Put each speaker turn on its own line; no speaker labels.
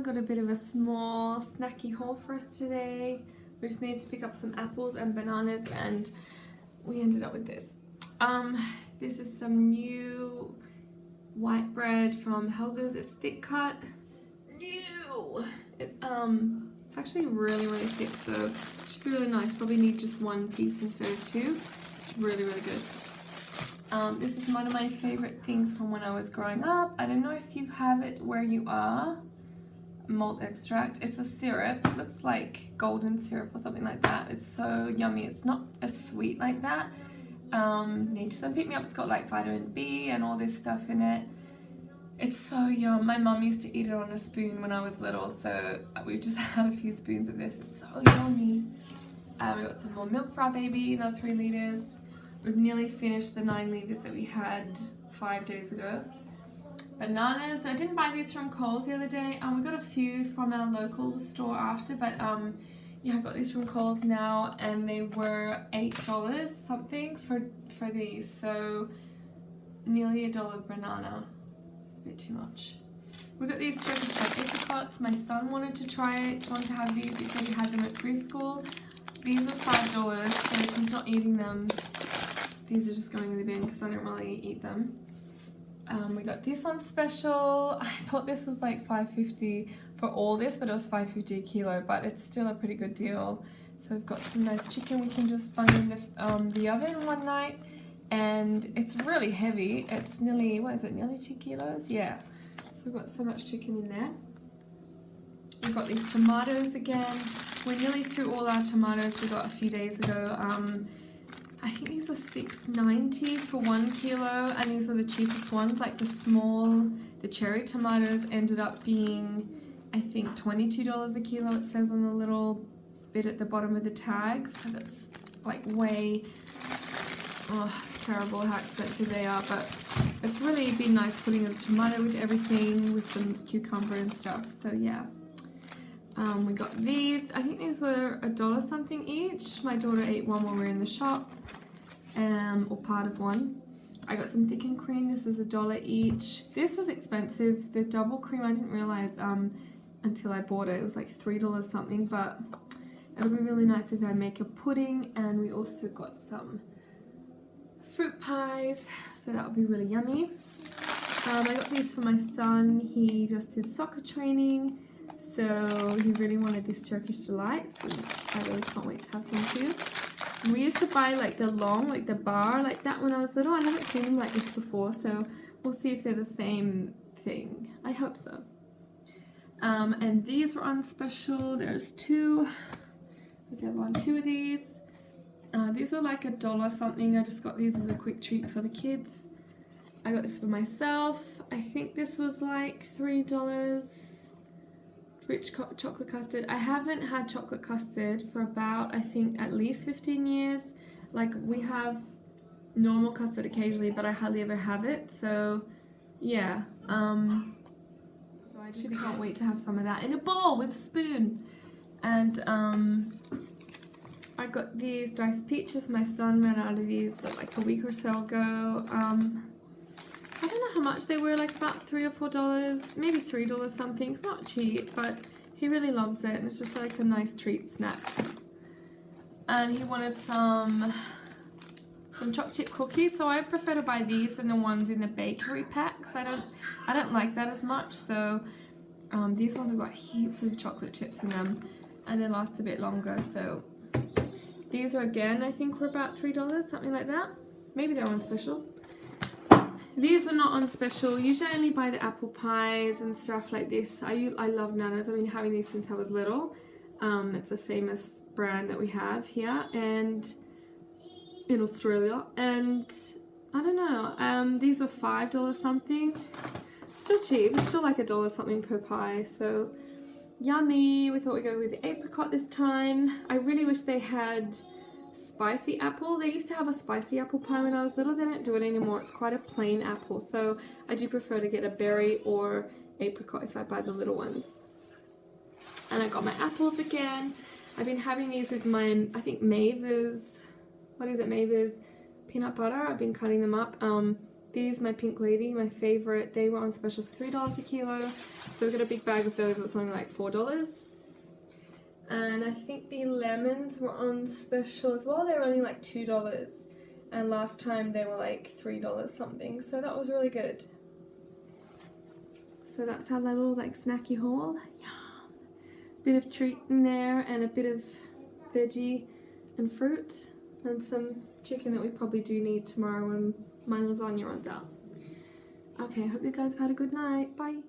got a bit of a small snacky haul for us today. We just needed to pick up some apples and bananas and we ended up with this. This is some new white bread from Helga's. It's thick cut. It's actually really thick, so it should be really nice. Probably need just one piece instead of two. It's really good. This is one of my favorite things from when I was growing up. I don't know if you have it where you are. Malt extract. It's a syrup. It looks like golden syrup or something like that. It's so yummy. It's not as sweet like that. Yeah, just don't pick me up. It's got like vitamin B and all this stuff in it. It's so yum. My mum used to eat it on a spoon when I was little, so we've just had a few spoons of this. It's so yummy. We got some more milk for our baby, another 3 litres. We've nearly finished the 9 litres that we had 5 days ago. Bananas. I didn't buy these from Coles the other day. We got a few from our local store after, but yeah, I got these from Coles now, and they were $8 something for these, so nearly $1 banana. It's a bit too much. We got these Turkish red apricots. My son wanted to try it, wanted to have these. He said he had them at preschool. These are $5, so if he's not eating them, these are just going in the bin because I don't really eat them. We got this on special. I thought this was like $5.50 for all this, but it was $5.50 a kilo, but it's still a pretty good deal. So we've got some nice chicken we can just bung in the oven one night, and it's really heavy. It's nearly, what is it, nearly 2 kilos? Yeah. So we've got so much chicken in there. We've got these tomatoes again. We're nearly through all our tomatoes we got a few days ago. I think these were $6.90 for 1 kilo, and these were the cheapest ones. Like the cherry tomatoes ended up being, I think, $22 a kilo. It says on the little bit at the bottom of the tag, so that's like way, it's terrible how expensive they are, but it's really been nice putting a tomato with everything, with some cucumber and stuff, so yeah. We got these. I think these were $1 something each. My daughter ate one while we were in the shop, or part of one. I got some thickened cream. This is $1 each. This was expensive. The double cream I didn't realize until I bought it. It was like $3 something, but it'll be really nice if I make a pudding. And we also got some fruit pies, so that would be really yummy. I got these for my son. He just did soccer training, so he really wanted these Turkish delights, and I really can't wait to have some too. And we used to buy like the long, like the bar, like that when I was little. I haven't seen them like this before, so we'll see if they're the same thing. I hope so. And these were on special. There's 2. Where's the other one? 2 of these. These were like $1 something. I just got these as a quick treat for the kids. I got this for myself. I think this was like $3. Rich chocolate custard. I haven't had chocolate custard for about, I think, at least 15 years. Like, we have normal custard occasionally, but I hardly ever have it, so yeah. So I just can't wait to have some of that in a bowl with a spoon. And I got these diced peaches. My son ran out of these like a week or so ago. I don't know how much they were, like about $3 or $4, maybe $3 something. It's not cheap, but he really loves it, and it's just like a nice treat snack. And he wanted some chocolate chip cookies, so I prefer to buy these than the ones in the bakery packs. I don't like that as much, so these ones have got heaps of chocolate chips in them, and they last a bit longer. So these are, again, I think were about $3, something like that. Maybe they're on special. These were not on special. Usually I only buy the apple pies and stuff like this. I love Nana's. I've been having these since I was little. It's a famous brand that we have here and in Australia. And I don't know, these were $5 something. Still cheap. It's still like $1 something per pie. So yummy. We thought we'd go with the apricot this time. I really wish they had spicy apple. They used to have a spicy apple pie when I was little. They don't do it anymore. It's quite a plain apple, so I do prefer to get a berry or apricot if I buy the little ones. And I got my apples again. I've been having these with my, I think, Mavis, what is it, Mavis peanut butter. I've been cutting them up. These, my Pink Lady, my favourite, they were on special for $3 a kilo. So we got a big bag of those, it was something like $4. And I think the lemons were on special as well, they were only like $2. And last time they were like $3 something, so that was really good. So that's our little like snacky haul. Yum! Bit of treat in there and a bit of veggie and fruit and some chicken that we probably do need tomorrow when my lasagna runs out. Okay, I hope you guys have had a good night. Bye!